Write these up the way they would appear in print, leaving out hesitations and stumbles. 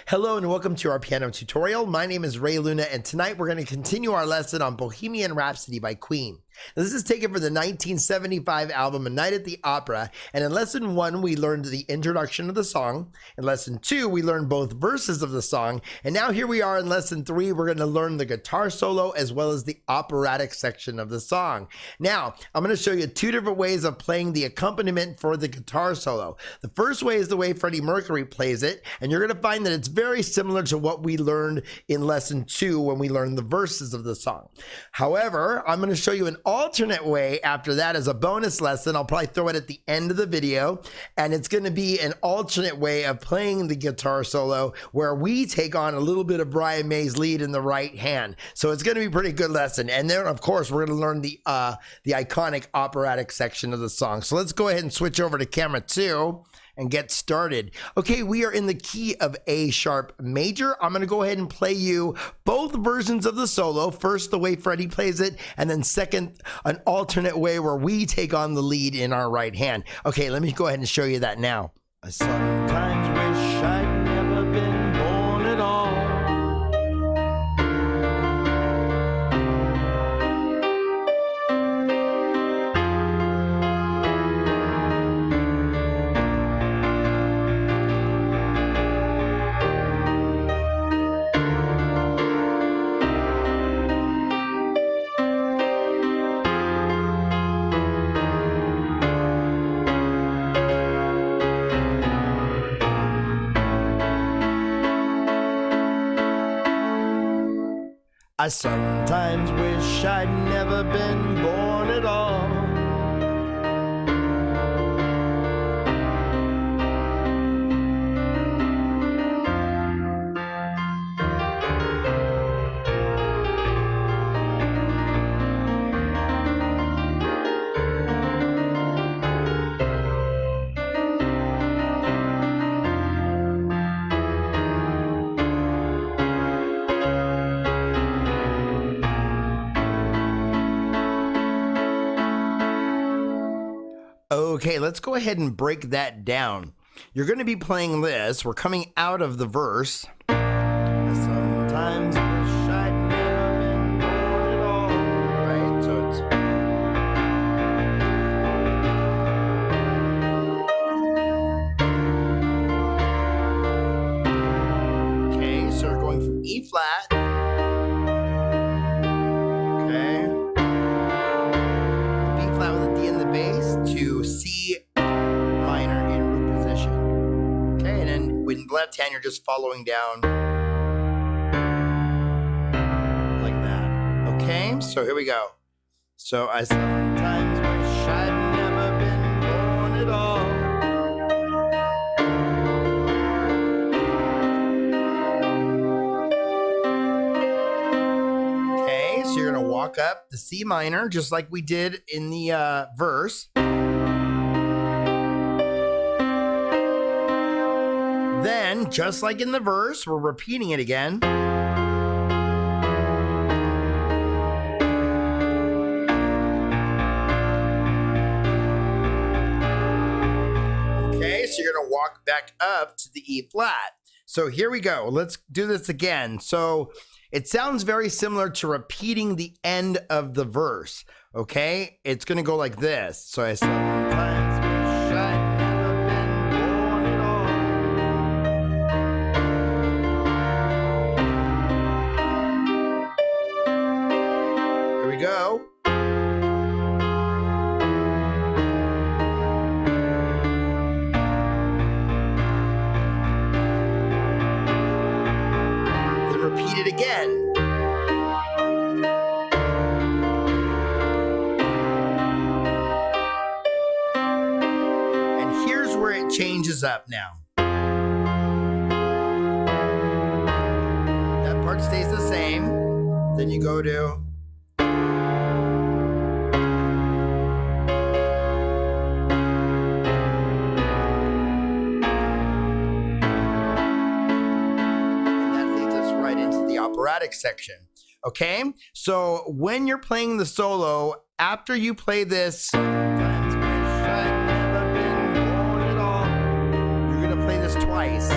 Hello and welcome to our piano tutorial. My name is Ray Luna and tonight we're going to continue our lesson on Bohemian Rhapsody by Queen. Now, this is taken from the 1975 album A Night at the Opera, and in lesson 1 we learned the introduction of the song. In lesson 2 we learned both verses of the song, and now here we are in lesson 3. We're going to learn the guitar solo as well as the operatic section of the song. Now I'm going to show you 2 different ways of playing the accompaniment for the guitar solo. The first way is the way Freddie Mercury plays it, and you're going to find that it's very similar to what we learned in lesson 2 when we learned the verses of the song. However, I'm going to show you an alternate way after that as a bonus lesson. I'll probably throw it at the end of the video, and it's going to be an alternate way of playing the guitar solo where we take on a little bit of Brian May's lead in the right hand. So it's going to be a pretty good lesson. And then of course we're going to learn the iconic operatic section of the song. So let's go ahead and switch over to camera 2 and get started. Okay, we are in the key of A sharp major. I'm going to go ahead and play you both versions of the solo. First, the way Freddie plays it, and then second, an alternate way where we take on the lead in our right hand. Okay, let me go ahead and show you that now. I sometimes wish I'd never been born at all. I sometimes wish I'd never been born at all. Okay, let's go ahead and break that down. You're going to be playing this. We're coming out of the verse. I sometimes wish I'd never been born at all. Right? So it's... Okay, so we're going from E flat. Okay. B flat with a D in the bass to C minor in root position. Okay, and then with the left hand, you're just following down like that. Okay, so here we go. So I sometimes wish I'd never been born at all. Okay, so you're gonna walk up the C minor just like we did in the verse. Then, just like in the verse, we're repeating it again. Okay, so you're going to walk back up to the E flat. So here we go. Let's do this again. So it sounds very similar to repeating the end of the verse. Okay, it's going to go like this. So I sometimes wish I'd never been born at all. Here we go. Then repeat it again. And here's where it changes up now. That part stays the same. Then you go to... operatic section. Okay, so when you're playing the solo, after you play this, sometimes wish I'd never been born at all, you're gonna play this twice.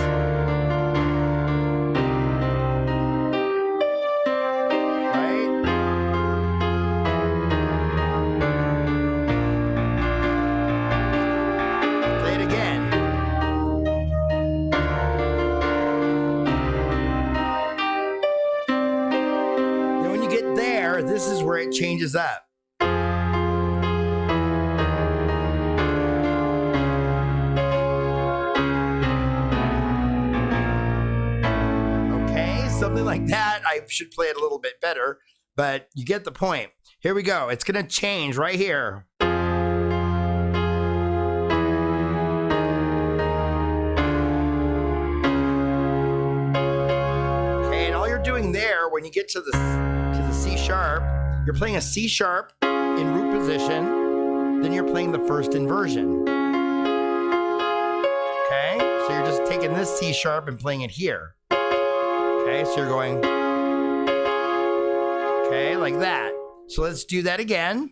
this is where it changes up. Okay, something like that. I should play it a little bit better, but you get the point. Here we go. It's going to change right here. Doing there, when you get to the C sharp, you're playing a C sharp in root position, then you're playing the first inversion. Okay, so you're just taking this C sharp and playing it here. Okay, so you're going, okay, like that. So let's do that again.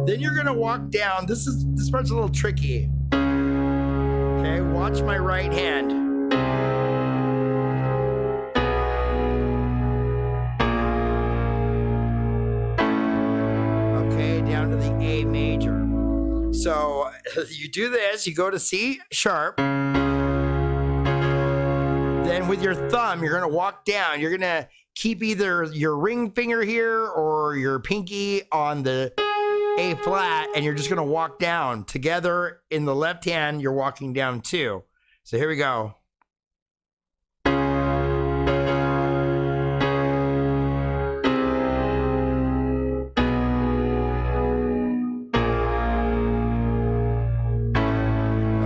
Then you're gonna walk down. This part's a little tricky. Okay, watch my right hand. Okay, down to the A major. So you do this, you go to C sharp. Then with your thumb, you're gonna walk down. You're gonna keep either your ring finger here or your pinky on the A flat, and you're just gonna walk down together. In the left hand, you're walking down too. So here we go.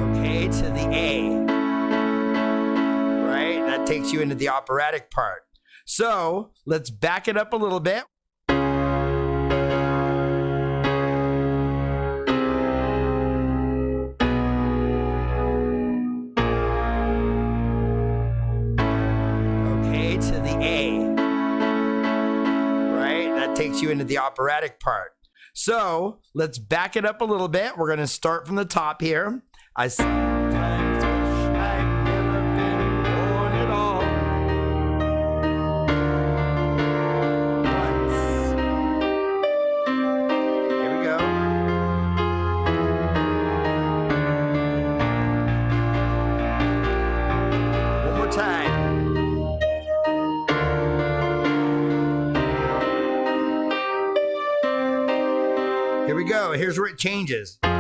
Okay, to the A. Right, that takes you into the operatic part. So let's back it up a little bit. To the A, right? That takes you into the operatic part. So let's back it up a little bit. We're going to start from the top here. I sometimes wish I'd never been born at all. Once. Here we go. One more time. Here we go. Here's where it changes. And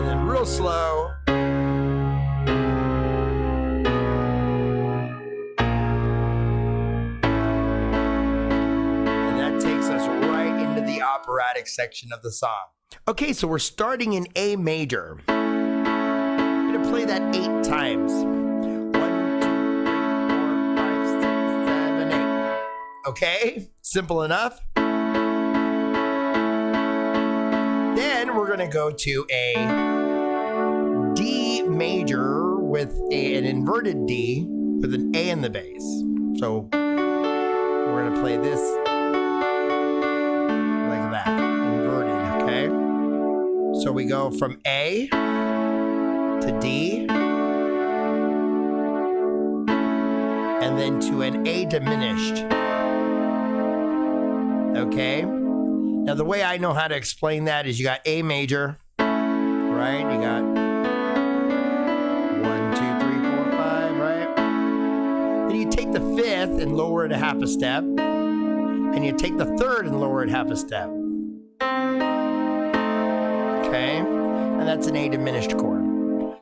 then real slow. And that takes us right into the operatic section of the song. Okay, so we're starting in A major. I'm going to play that 8 times. Okay, simple enough. Then we're gonna go to a D major with an inverted D with an A in the bass. So we're gonna play this like that, inverted, okay? So we go from A to D, and then to an A diminished. Okay, now the way I know how to explain that is you got A major, right? You got 1, 2, 3, 4, 5, right? Then you take the 5th and lower it a half a step, and you take the 3rd and lower it half a step. Okay, and that's an A diminished chord.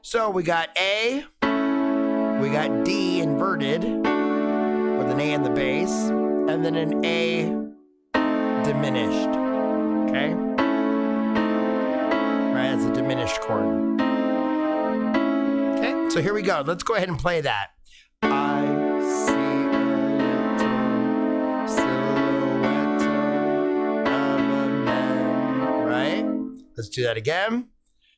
So we got A, we got D inverted with an A in the bass, and then an A diminished. Okay? Right, it's a diminished chord. Okay, so here we go. Let's go ahead and play that. I see a little silhouette of a man. Right? Let's do that again.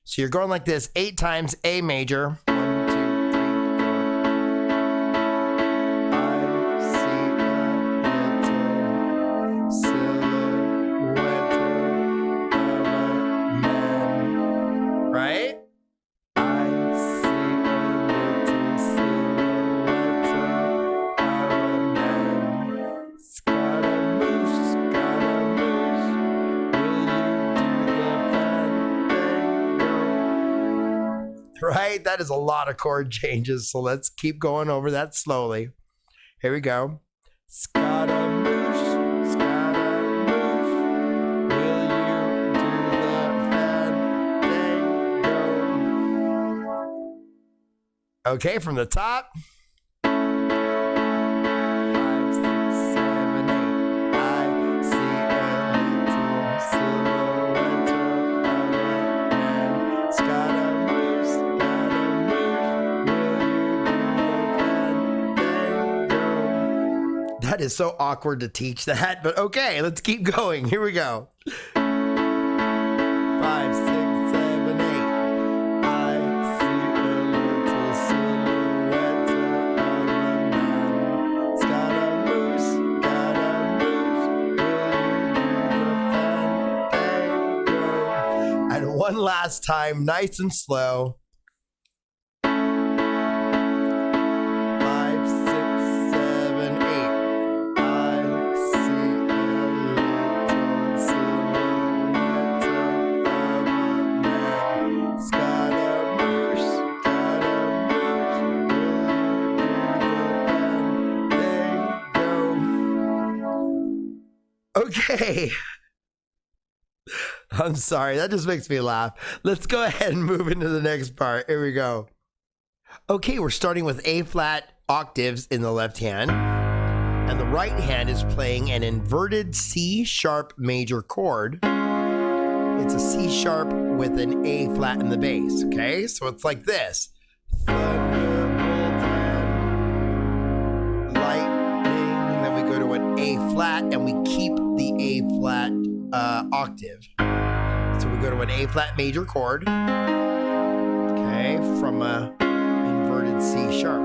So you're going like this 8 times A major. 1, 2, 3, 4. I see a little silhouette of a man. Right? I see a little silhouette of a man. Scaramouche, Scaramouche, right? That is a lot of chord changes. So let's keep going over that slowly. Here we go. Scaramouch, Scaramouch, will you do the fandango? Okay, from the top. 5, 6, 7, 8. I see a little silhouetto of a man. Scaramouche, Scaramouche, will you do the fandango? That is so awkward to teach that, but okay, let's keep going. Here we go. 5, 6, 7, 8. I see a little silhouetto of a man. Scaramouche, Scaramouche, will you do the fandango? And one last time, nice and slow. 5, 6, 7, 8. I see a little silhouetto of a man. Scaramouche, Scaramouche, will you do the fandango? Okay. I'm sorry, that just makes me laugh. Let's go ahead and move into the next part. Here we go. Okay, we're starting with A flat octaves in the left hand, and the right hand is playing an inverted C sharp major chord. It's a C sharp with an A flat in the bass, okay? So it's like this. Thunderbolts and lightning, then we go to an A flat, and we keep the A flat octave. So we go to an A flat major chord, okay, from a inverted C sharp.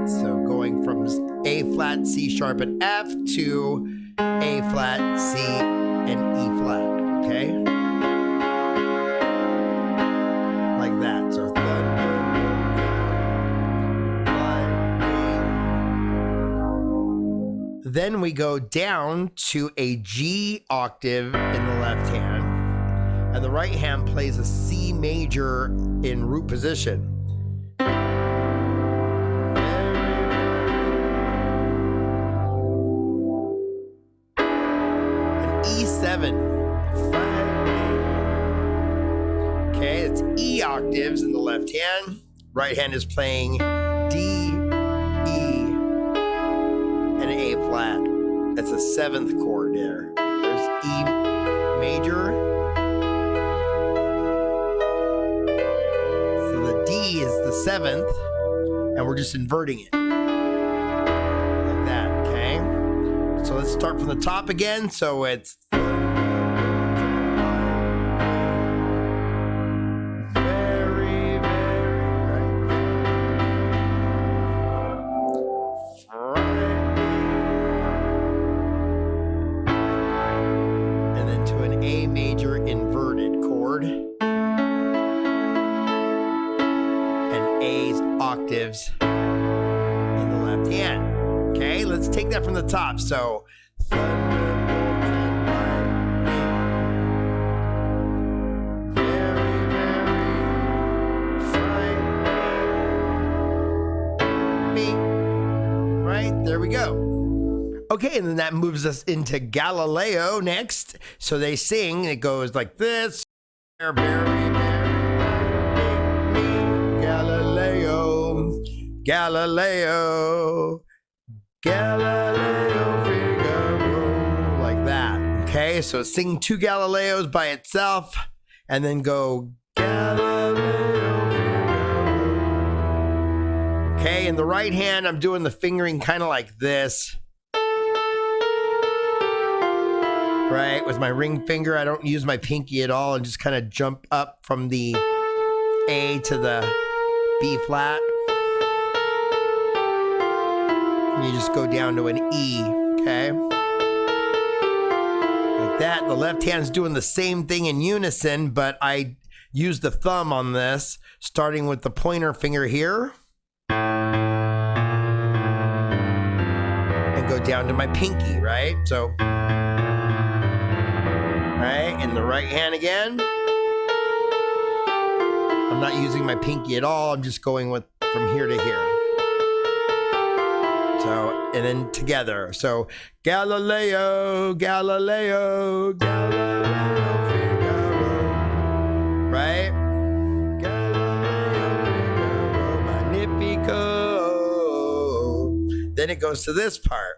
So going from A flat, C sharp, and F to A flat, C, and E flat, okay? Like that. So thunderbolts and lightning. Then we go down to a G octave in the left hand, and the right hand plays a C major in root position. An E7. Okay, it's E octaves in the left hand. Right hand is playing D, E, and A flat. That's a 7th chord there. There's E major. So the D is the 7th, and we're just inverting it. Like that, okay? So let's start from the top again. So it's octaves in the left hand. Okay, let's take that from the top. So thunderbolts and lightning, very, very frightening me. Right, there we go. Okay, and then that moves us into Galileo next. So they sing, it goes like this. Very, very Galileo, Galileo, Figaro, like that. Okay, so sing 2 Galileos by itself, and then go Galileo, Figaro. Okay, in the right hand, I'm doing the fingering kind of like this. Right, with my ring finger, I don't use my pinky at all, and just kind of jump up from the A to the B flat. You just go down to an E, okay? Like that. The left hand's doing the same thing in unison, but I use the thumb on this, starting with the pointer finger here. And go down to my pinky, right? So, right, in the right hand again. I'm not using my pinky at all. I'm just going with from here to here. So, and then together. So, Galileo, Galileo, Galileo, Figaro. Right? Galileo, Figaro, Magnifico. Then it goes to this part.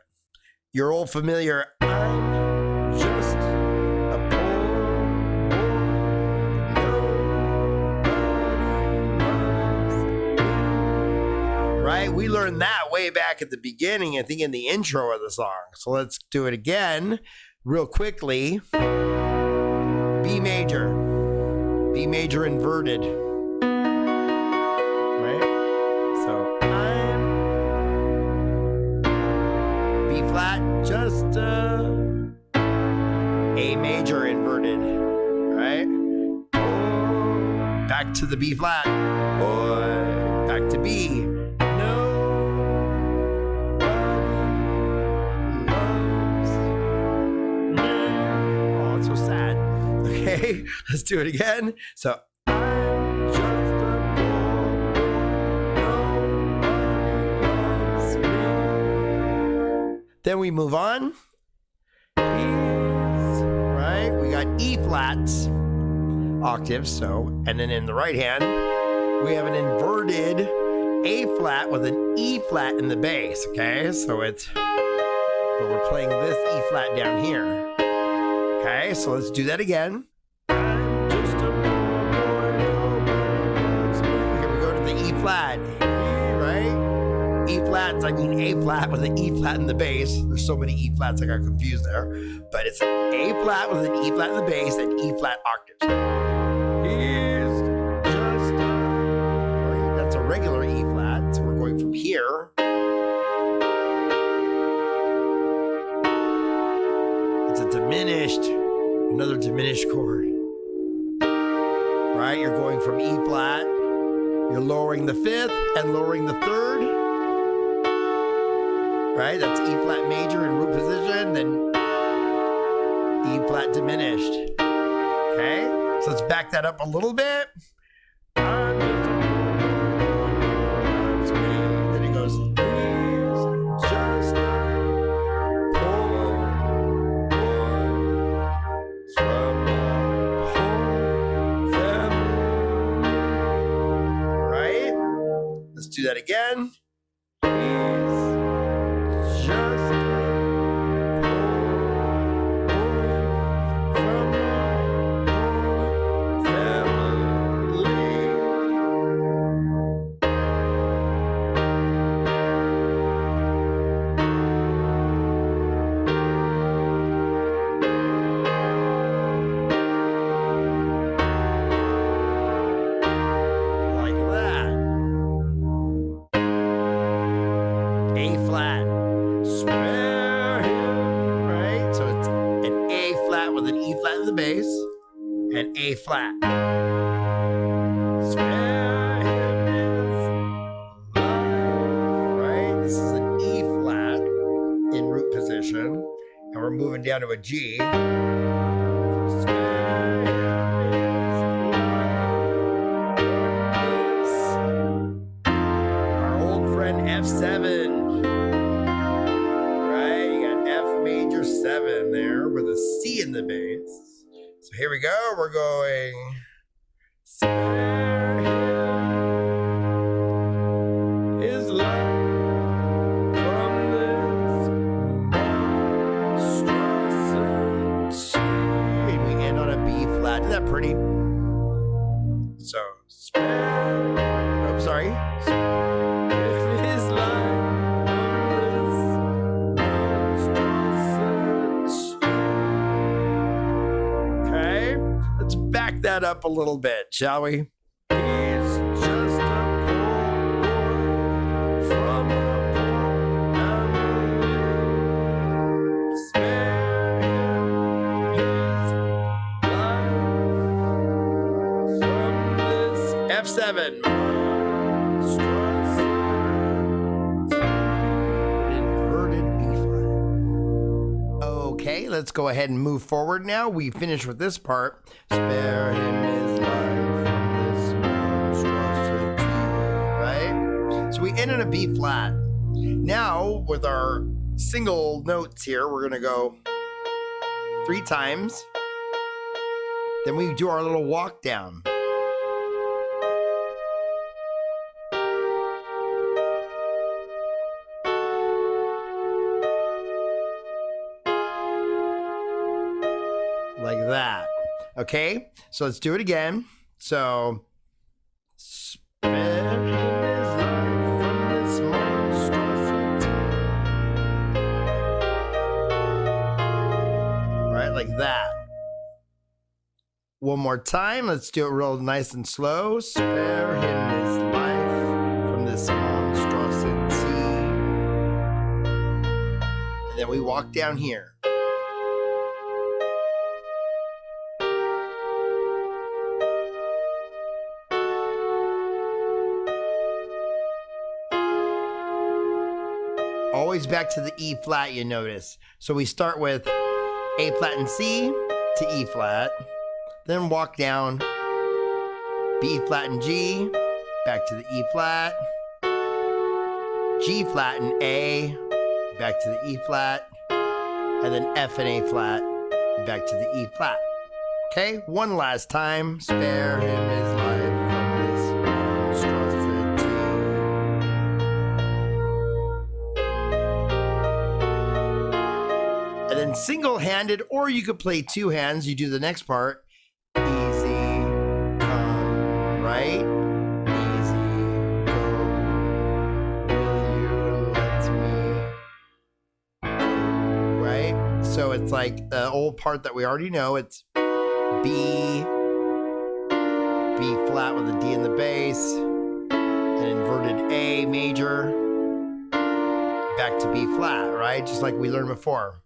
Your old familiar, I'm just a poor right? We learned that way back at the beginning, I think in the intro of the song. So let's do it again real quickly. B major inverted. Right? So I'm B flat, just A major inverted. Right? Back to the B flat. Boy, back to B. Okay, let's do it again. So I'm just a boy, nobody loves me. Then we move on. Right, we got E flats octaves. So, and then in the right hand, we have an inverted A flat with an E flat in the bass. Okay, so it's, but we're playing this E flat down here. Okay, so let's do that again. I'm just a poor boy, nobody loves me. Here we go to the E flat, right? E flats, I mean A flat with an E flat in the bass. There's so many E flats I got confused there. But it's A flat with an E flat in the bass and E flat octaves. He's just right, that's a regular E flat. So we're going from here. It's a diminished, another diminished chord. Right? You're going from E flat, you're lowering the fifth and lowering the third. Right? That's E flat major in root position, then E flat diminished. Okay? So let's back that up a little bit. Then it goes, he's just a poor boy from a poor family. Right? Let's do that again. He's just a poor boy from a poor family. Like that. A flat. Swear him. Right? So it's an A flat with an E flat in the bass and A flat. Swear him his life. Right? This is an E flat in root position. And we're moving down to a G. Swear him his life. Our old friend F7. Right? You got F major 7 there with a C in the bass. So here we go. We're going. Spare him his life from this monstrosity. And we end on a B flat. Isn't that pretty? So spare. Oh, sorry. Spare his life from this monstrosity. Okay, let's back that up a little bit, shall we? He's just a poor boy from a poor family. Spare him his life from this F7 monstrosity. Inverted B flat. Okay, let's go ahead and move forward now. We finished with this part. Spare him his life from this and in a B flat. Now with our single notes here, we're gonna go 3 times. Then we do our little walk down. Like that. Okay, so let's do it again. So spare his life from this monstrosity. Right, like that. One more time. Let's do it real nice and slow. Spare him his life from this monstrosity. And then we walk down here. Always back to the E flat, you notice. So we start with A flat and C to E flat, then walk down B flat and G, back to the E flat, G flat and A, back to the E flat, and then F and A flat, back to the E flat. Okay, one last time. Spare him his life from this monstrosity. And then single-handed, or you could play 2 hands. You do the next part. Easy, come, right? Easy, go. Will you let me go? Right? So it's like the old part that we already know. It's B flat with a D in the bass, an inverted A major, back to B flat, right? Just like we learned before.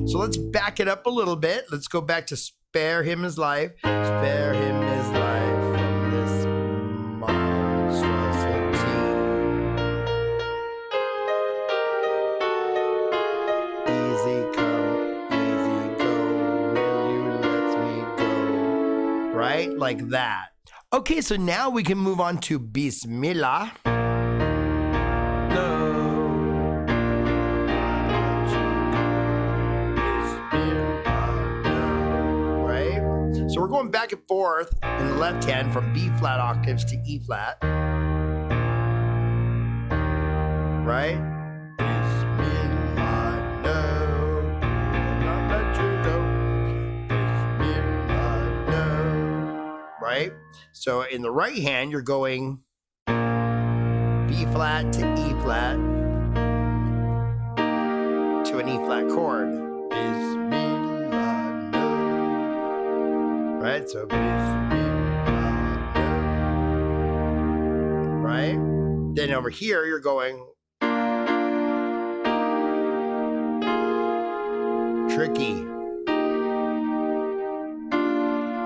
So let's back it up a little bit. Let's go back to spare him his life. Spare him his life from this monstrosity. Easy come, easy go. Will you let me go? Right? Like that. Okay, so now we can move on to Bismillah. So we're going back and forth in the left hand from B flat octaves to E flat. Right? Bismillah, no, will not let you go. Bismillah, no. Right? So in the right hand, you're going B flat to E flat to an E flat chord. Right, so right? Then over here, you're going tricky.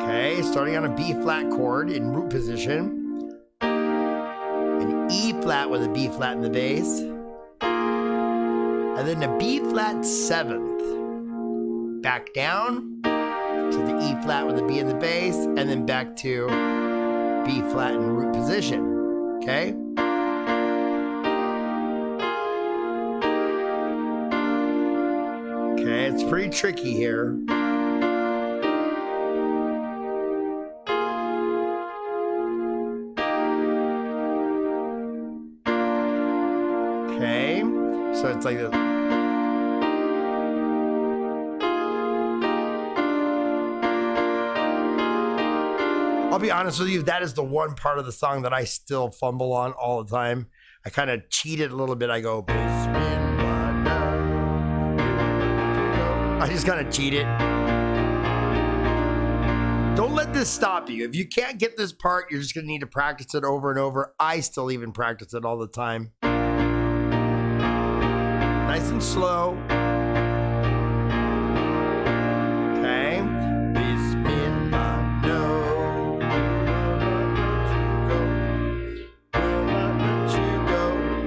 Okay, starting on a B flat chord in root position, an E flat with a B flat in the bass, and then a B flat 7th. Back down to the E flat with a B in the bass, and then back to B flat in root position. Okay? Okay, it's pretty tricky here. Okay, so it's like this. I'll be honest with you, that is the one part of the song that I still fumble on all the time. I kind of cheat it a little bit. I go, Bismillah, no. I just kind of cheat it. Don't let this stop you. If you can't get this part, you're just going to need to practice it over and over. I still even practice it all the time. Nice and slow. Okay. Bismillah, no.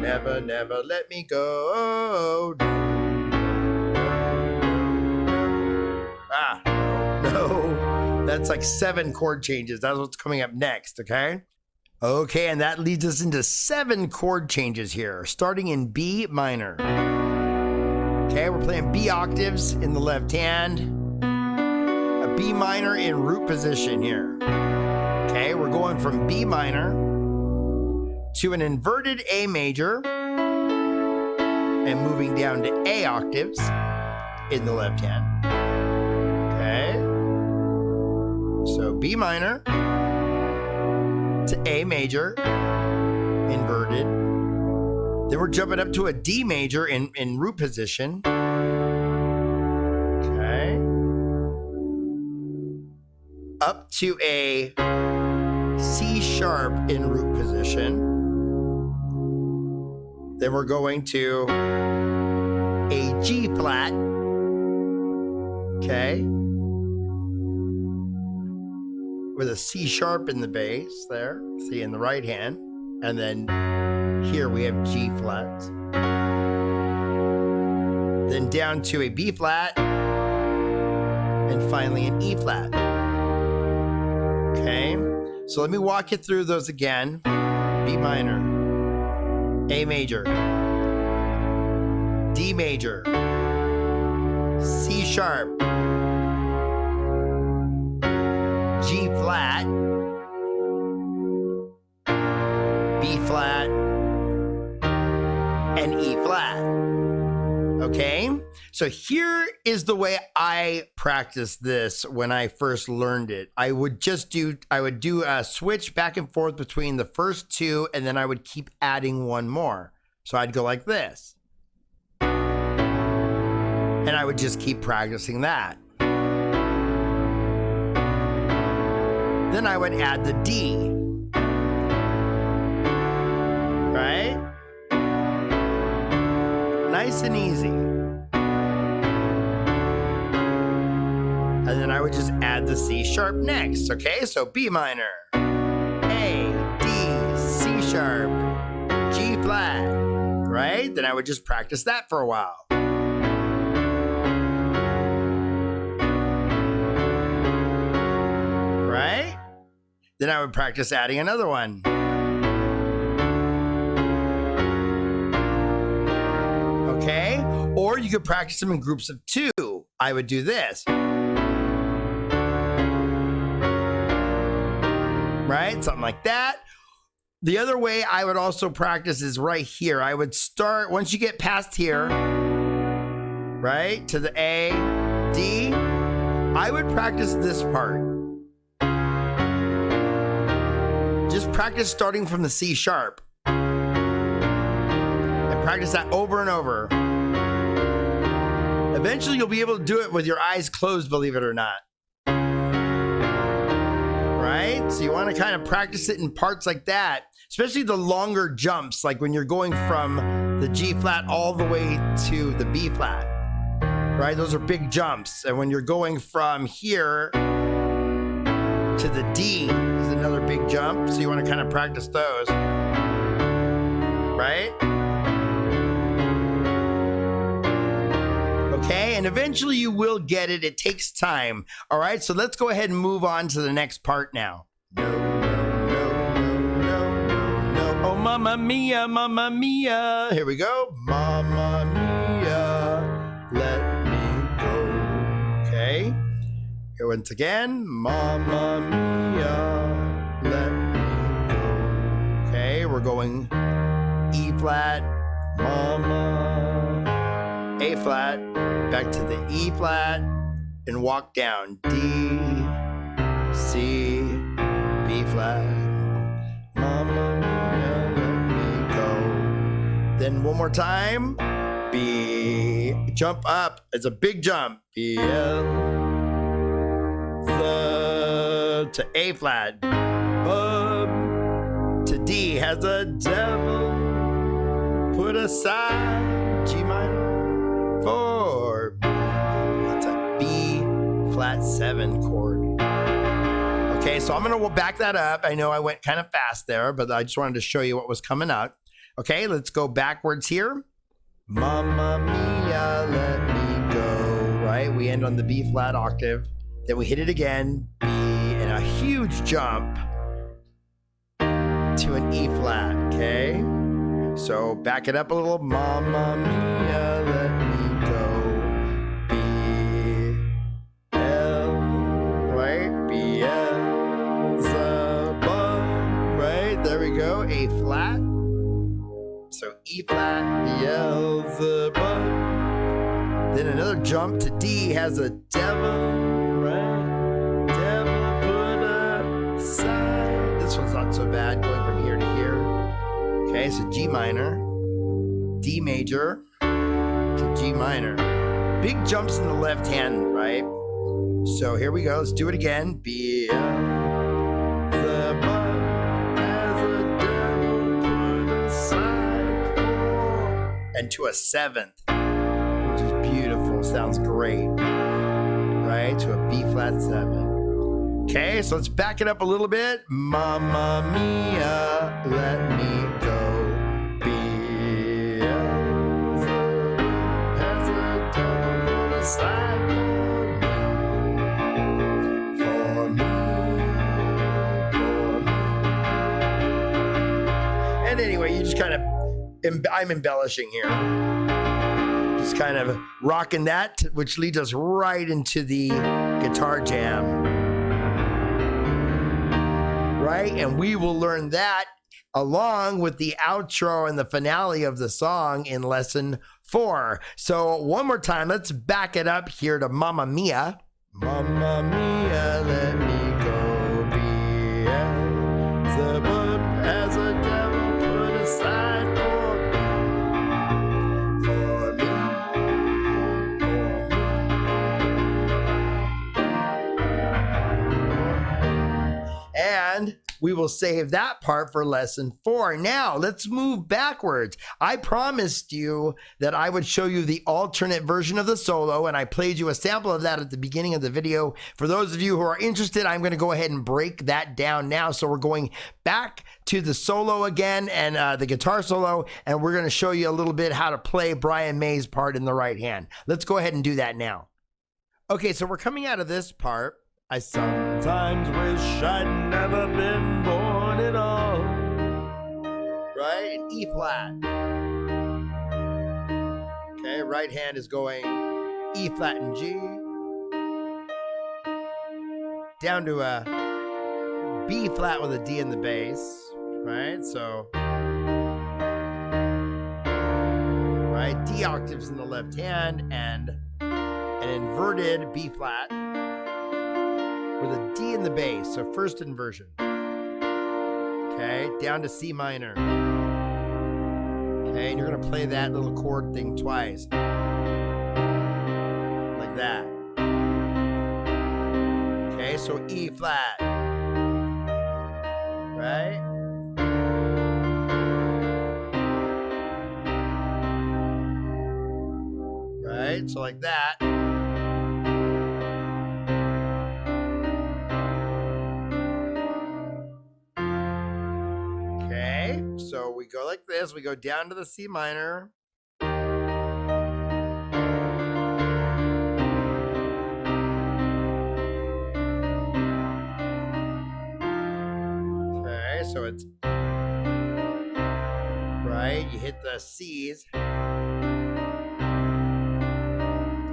Never, never let me go. Ah, no, That's like 7 chord changes. That's what's coming up next, okay? Okay, and that leads us into 7 chord changes here, starting in B minor. Okay, we're playing B octaves in the left hand, a B minor in root position here. Okay, we're going from B minor to an inverted A major and moving down to A octaves in the left hand. Okay, so B minor to A major, inverted. Then we're jumping up to a D major in root position. Okay. Up to a C sharp in root position. Then we're going to a G flat. Okay. With a C sharp in the bass there. See, in the right hand. And then here we have G flats. Then down to a B flat. And finally an E flat. Okay, so let me walk you through those again. B minor, A major, D major, C sharp, G flat, B flat, and E flat. Okay, so here is the way I practiced this when I first learned it. I would do a switch back and forth between the first 2, and then I would keep adding one more. So I'd go like this. And I would just keep practicing that. Then I would add the D. Right? Nice and easy. And then I would just add the C sharp next. Okay, so B minor, A, D, C sharp, G flat. Right? Then I would just practice that for a while. Right? Then I would practice adding another one. Okay? Or you could practice them in groups of 2. I would do this. Right? Something like that. The other way I would also practice is right here. I would start, once you get past here, right, to the A, D, I would practice this part. Just practice starting from the C sharp. And practice that over and over. Eventually you'll be able to do it with your eyes closed, believe it or not. Right? So you want to kind of practice it in parts like that, especially the longer jumps, like when you're going from the G flat all the way to the B flat. Right? Those are big jumps. And when you're going from here to the D is another big jump. So you want to kind of practice those. Right? Okay, and eventually you will get it. It takes time. All right, so let's go ahead and move on to the next part now. No, no, no, no, no, no. Oh, mamma mia, mamma mia. Here we go. Mamma mia, let me go. Okay, here once again. Mamma mia, let me go. Okay, we're going E flat, mama, A flat, back to the E flat, and walk down. D, C, B flat. Mama mia, let me go. Then one more time. B, jump up. It's a big jump. B, L, to A flat. To D has a devil put aside. G minor for B. It's a B flat 7 chord. Okay, so I'm gonna back that up. I know I went kind of fast there, but I just wanted to show you what was coming out. Okay, let's go backwards here. Mamma mia, let me go. Right, we end on the B flat octave. Then we hit it again. B, a huge jump to an E flat, okay? So back it up a little. Mamma mia, let me go. B, L, right? Beelzebub, right? There we go. A flat. So E flat, Beelzebub. Then another jump to D has a devil, right? Devil put aside. This one's not so bad, going from here to here. Okay, so G minor, D major to G minor. Big jumps in the left hand, right? So here we go. Let's do it again. Beelzebub has a devil put aside for. And to a seventh, which is beautiful. Sounds great. Right? To a B flat 7. Okay, so let's back it up a little bit. Mamma mia, let me go. Beelzebub has a devil put aside for me. And anyway, you just kind of, I'm embellishing here. Just kind of rocking that, which leads us right into the guitar jam. Right? And we will learn that along with the outro and the finale of the song in lesson 4. So one more time, let's back it up here to Mamma Mia. Mamma Mia, let me go. Beelzebub has a devil put aside for me. And we will save that part for lesson 4. Now, let's move backwards. I promised you that I would show you the alternate version of the solo, and I played you a sample of that at the beginning of the video. For those of you who are interested, I'm going to go ahead and break that down now. So we're going back to the solo again, and the guitar solo, and we're going to show you a little bit how to play Brian May's part in the right hand. Let's go ahead and do that now. Okay, so we're coming out of this part. I sometimes wish I'd never been born at all. Right? An E flat. Okay, right hand is going E flat and G. Down to a B flat with a D in the bass. Right? So, right? D octaves in the left hand and an inverted B flat with a D in the bass, so first inversion. Okay, down to C minor. Okay, and you're gonna play that little chord thing twice. Like that. Okay, so E flat. Right? Right, so like that. So we go like this, we go down to the C minor. Okay, so it's right, you hit the C's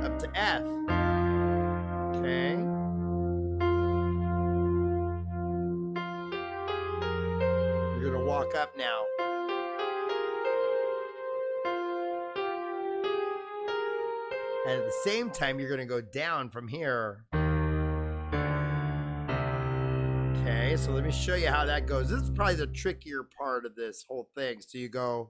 up to F. Okay. You're gonna walk up now. And at the same time, you're going to go down from here. Okay, so let me show you how that goes. This is probably the trickier part of this whole thing. So you go.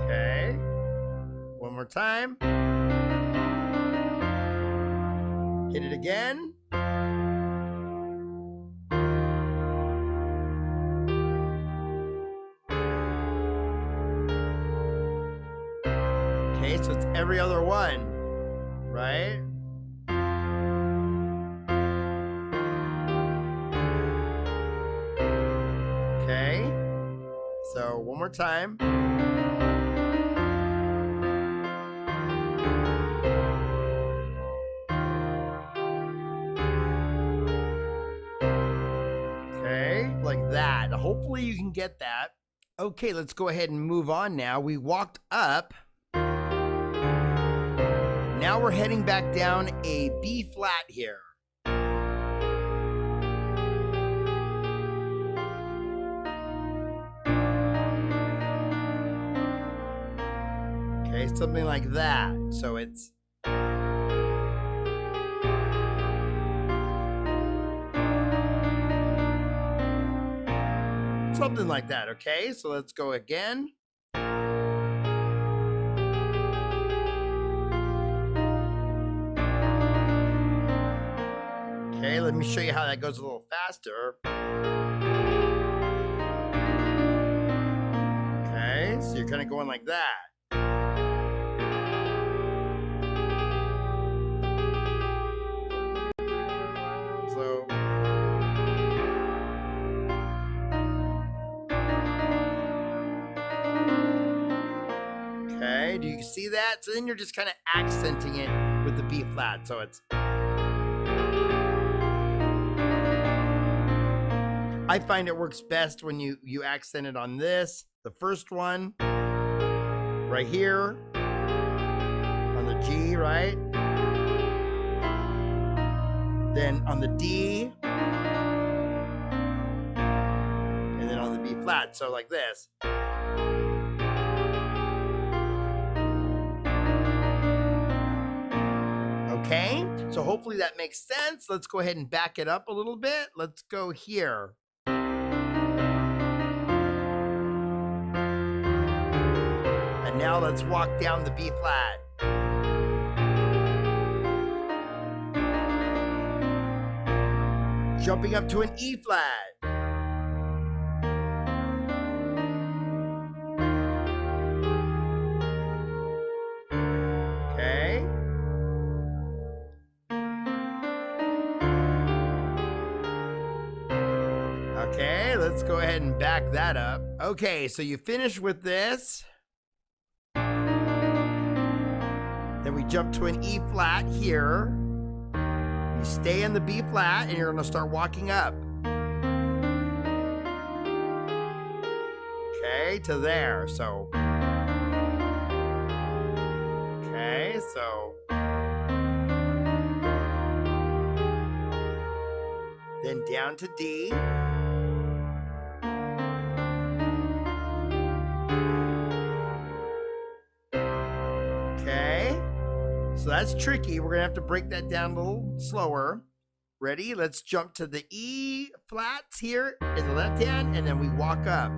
Okay. One more time. Hit it again. Okay, so it's every other one, right? Okay, so one more more time. Okay, like that. Hopefully you can get that. Okay, let's go ahead and move on now. We walked up. Now we're heading back down a B flat here. Okay, something like that. So it's something like that, okay? So let's go again. Okay, let me show you how that goes a little faster. Okay, so you're kind of going like that. So okay, do you see that? So then you're just kind of accenting it with the B flat. So it's I find it works best when you accent it on this. The first one, right here, on the G, right? Then on the D, and then on the B flat, so like this. Okay, so hopefully that makes sense. Let's go ahead and back it up a little bit. Let's go here. And now let's walk down the B flat. Jumping up to an E flat. Okay. Okay, let's go ahead and back that up. Okay, so you finish with this. Then we jump to an E flat here. You stay in the B flat and you're gonna start walking up. Okay, to there, so. Okay, so. Then down to D. Okay. So that's tricky. We're going to have to break that down a little slower. Ready? Let's jump to the E flats here in the left hand, and then we walk up.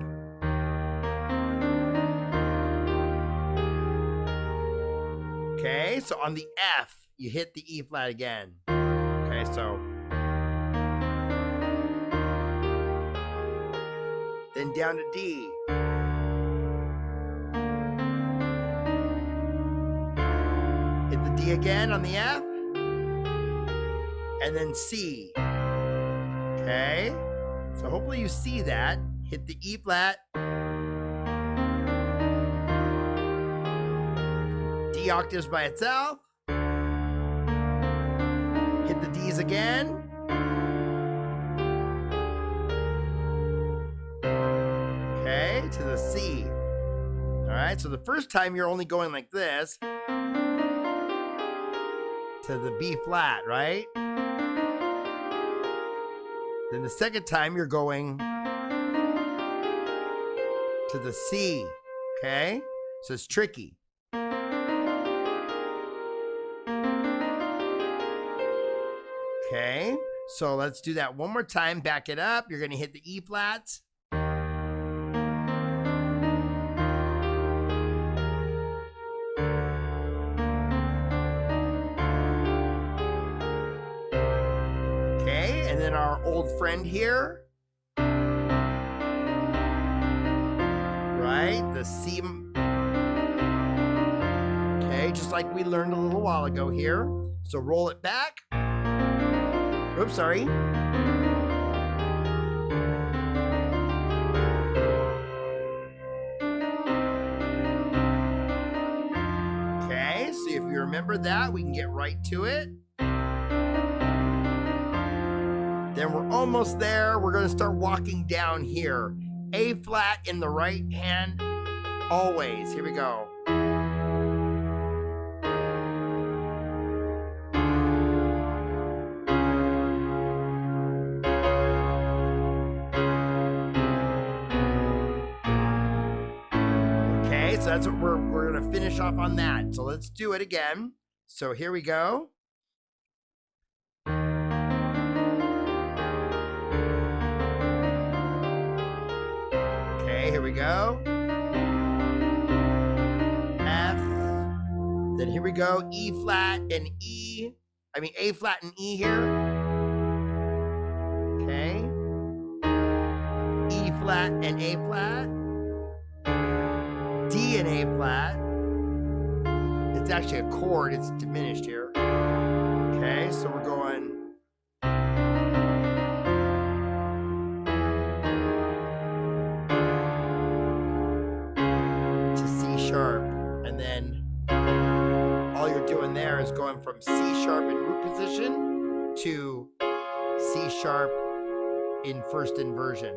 Okay, so on the F, you hit the E flat again. Okay, so. Then down to D. Hit the D again on the F. And then C. Okay. So hopefully you see that. Hit the E flat. D octaves by itself. Hit the D's again. Okay, to the C. All right, so the first time you're only going like this. To the B flat, right? Then the second time you're going to the C, okay? So it's tricky. Okay, so let's do that one more time. Back it up. You're gonna hit the E flats. Our old friend here, right? The C. Okay, just like we learned a little while ago here. So roll it back. Oops, sorry. Okay, so if you remember that, we can get right to it. Then we're almost there. We're going to start walking down here. A flat in the right hand, always. Here we go. Okay, so that's what we're going to finish off on that. So let's do it again. So here we go. Here we go. F. Then here we go. E flat and E. I mean A flat and E here. Okay. E flat and A flat. D and A flat. It's actually a chord. It's diminished here. Okay, so we're going. Sharp, and then all you're doing there is going from C sharp in root position to C sharp in first inversion.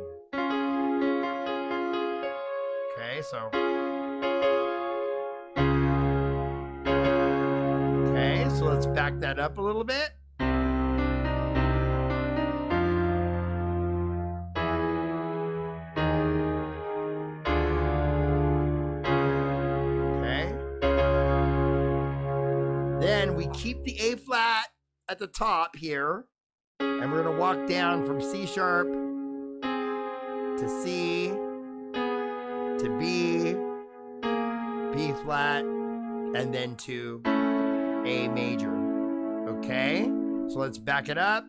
Okay, so let's back that up a little bit. Then we keep the A flat at the top here, and we're going to walk down from C sharp to C to B, B flat, and then to A major. Okay, so let's back it up.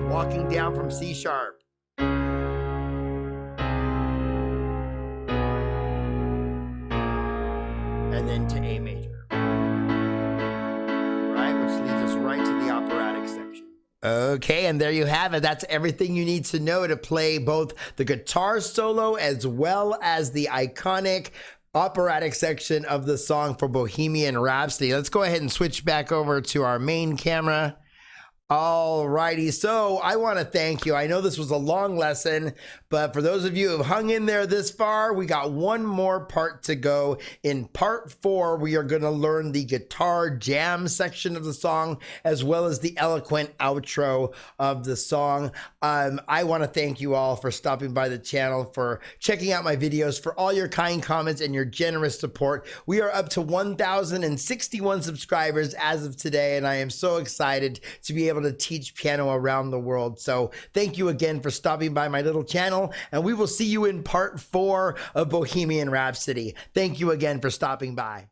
Walking down from C sharp. And then to A major. Right, which leads us right to the operatic section. Okay, and there you have it. That's everything you need to know to play both the guitar solo as well as the iconic operatic section of the song for Bohemian Rhapsody. Let's go ahead and switch back over to our main camera. Alrighty, so I want to thank you. I know this was a long lesson, but for those of you who have hung in there this far, we got one more part to go. In part 4, we are going to learn the guitar jam section of the song, as well as the eloquent outro of the song. I want to thank you all for stopping by the channel, for checking out my videos, for all your kind comments and your generous support. We are up to 1,061 subscribers as of today, and I am so excited to be able to teach piano around the world. So thank you again for stopping by my little channel, and we will see you in part 4 of Bohemian Rhapsody. Thank you again for stopping by.